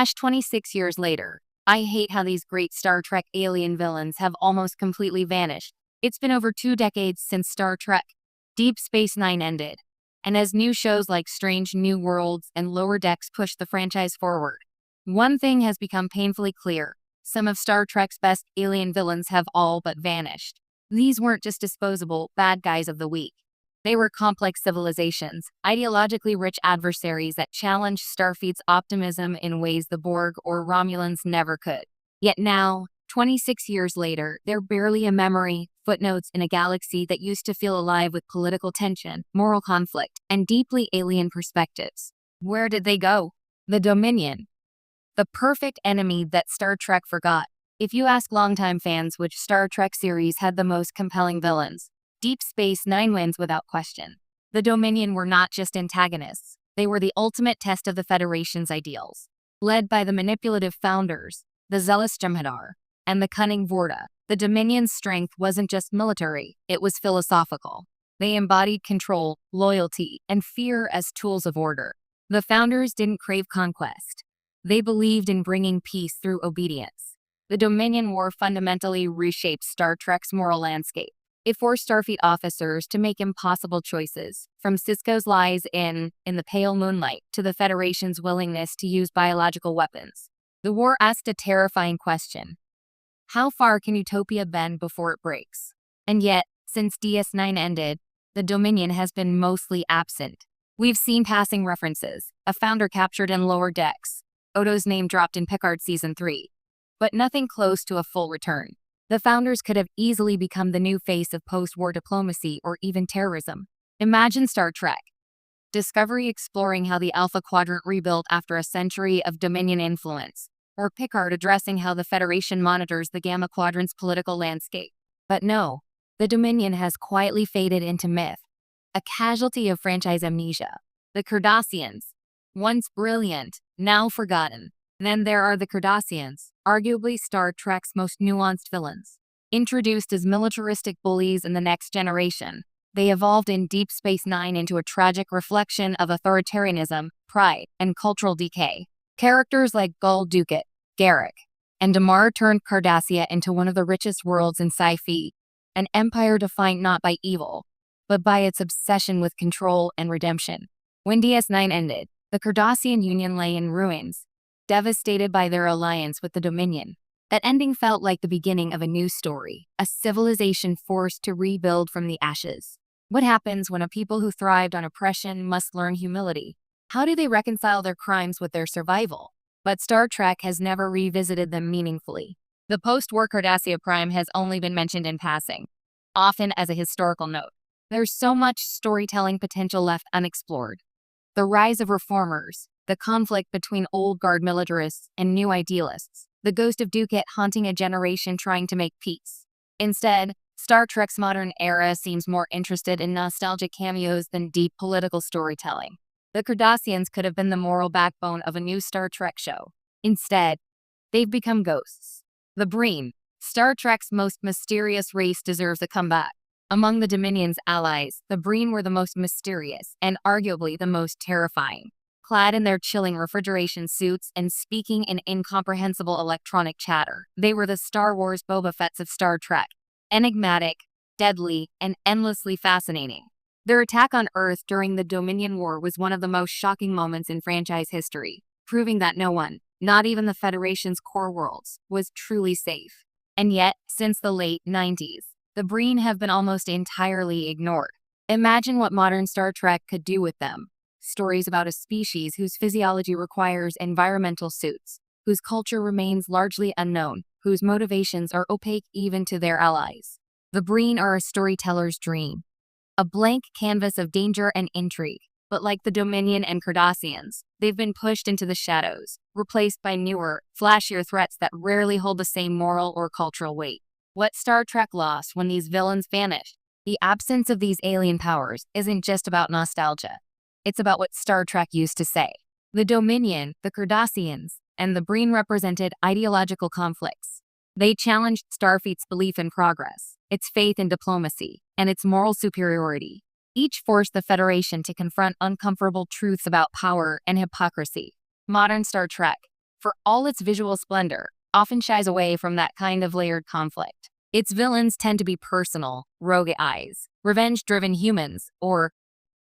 #26 years later, I hate how these great Star Trek alien villains have almost completely vanished. It's been over 2 decades since Star Trek Deep Space Nine ended, and as new shows like Strange New Worlds and Lower Decks push the franchise forward, one thing has become painfully clear. Some of Star Trek's best alien villains have all but vanished. These weren't just disposable bad guys of the week. They were complex civilizations, ideologically rich adversaries that challenged Starfleet's optimism in ways the Borg or Romulans never could. Yet now, 26 years later, they're barely a memory, footnotes in a galaxy that used to feel alive with political tension, moral conflict, and deeply alien perspectives. Where did they go? The Dominion. The perfect enemy that Star Trek forgot. If you ask longtime fans which Star Trek series had the most compelling villains, Deep Space Nine wins without question. The Dominion were not just antagonists, they were the ultimate test of the Federation's ideals. Led by the manipulative founders, the zealous Jem'Hadar, and the cunning Vorta, the Dominion's strength wasn't just military, it was philosophical. They embodied control, loyalty, and fear as tools of order. The founders didn't crave conquest. They believed in bringing peace through obedience. The Dominion War fundamentally reshaped Star Trek's moral landscape. It forced Starfleet officers to make impossible choices, from Sisko's lies in the pale moonlight to the Federation's willingness to use biological weapons. The war asked a terrifying question. How far can utopia bend before it breaks? And yet, since DS9 ended, the Dominion has been mostly absent. We've seen passing references, a founder captured in Lower Decks, Odo's name dropped in Picard Season 3, but nothing close to a full return. The founders could have easily become the new face of post-war diplomacy or even terrorism. Imagine Star Trek Discovery exploring how the Alpha Quadrant rebuilt after a century of Dominion influence, or Picard addressing how the Federation monitors the Gamma Quadrant's political landscape. But no, the Dominion has quietly faded into myth, a casualty of franchise amnesia. The Cardassians, once brilliant, now forgotten. Then there are the Cardassians, arguably Star Trek's most nuanced villains. Introduced as militaristic bullies in The Next Generation, they evolved in Deep Space Nine into a tragic reflection of authoritarianism, pride, and cultural decay. Characters like Gul Dukat, Garrick, and Damar turned Cardassia into one of the richest worlds in sci-fi, an empire defined not by evil, but by its obsession with control and redemption. When DS9 ended, the Cardassian Union lay in ruins, devastated by their alliance with the Dominion. That ending felt like the beginning of a new story, a civilization forced to rebuild from the ashes. What happens when a people who thrived on oppression must learn humility? How do they reconcile their crimes with their survival? But Star Trek has never revisited them meaningfully. The post-war Cardassia Prime has only been mentioned in passing, often as a historical note. There's so much storytelling potential left unexplored. The rise of reformers, the conflict between old guard militarists and new idealists, the ghost of Dukat haunting a generation trying to make peace. Instead, Star Trek's modern era seems more interested in nostalgic cameos than deep political storytelling. The Cardassians could have been the moral backbone of a new Star Trek show. Instead, they've become ghosts. The Breen, Star Trek's most mysterious race, deserves a comeback. Among the Dominion's allies, the Breen were the most mysterious and arguably the most terrifying. Clad in their chilling refrigeration suits and speaking in incomprehensible electronic chatter, they were the Star Wars Boba Fetts of Star Trek. Enigmatic, deadly, and endlessly fascinating. Their attack on Earth during the Dominion War was one of the most shocking moments in franchise history, proving that no one, not even the Federation's core worlds, was truly safe. And yet, since the late 90s, the Breen have been almost entirely ignored. Imagine what modern Star Trek could do with them. Stories about a species whose physiology requires environmental suits, whose culture remains largely unknown, whose motivations are opaque even to their allies. The Breen are a storyteller's dream, a blank canvas of danger and intrigue. But like the Dominion and Cardassians, they've been pushed into the shadows, replaced by newer, flashier threats that rarely hold the same moral or cultural weight. What Star Trek lost when these villains vanished? The absence of these alien powers isn't just about nostalgia. It's about what Star Trek used to say. The Dominion, the Cardassians, and the Breen represented ideological conflicts. They challenged Starfleet's belief in progress, its faith in diplomacy, and its moral superiority. Each forced the Federation to confront uncomfortable truths about power and hypocrisy. Modern Star Trek, for all its visual splendor, often shies away from that kind of layered conflict. Its villains tend to be personal, rogue eyes, revenge-driven humans, or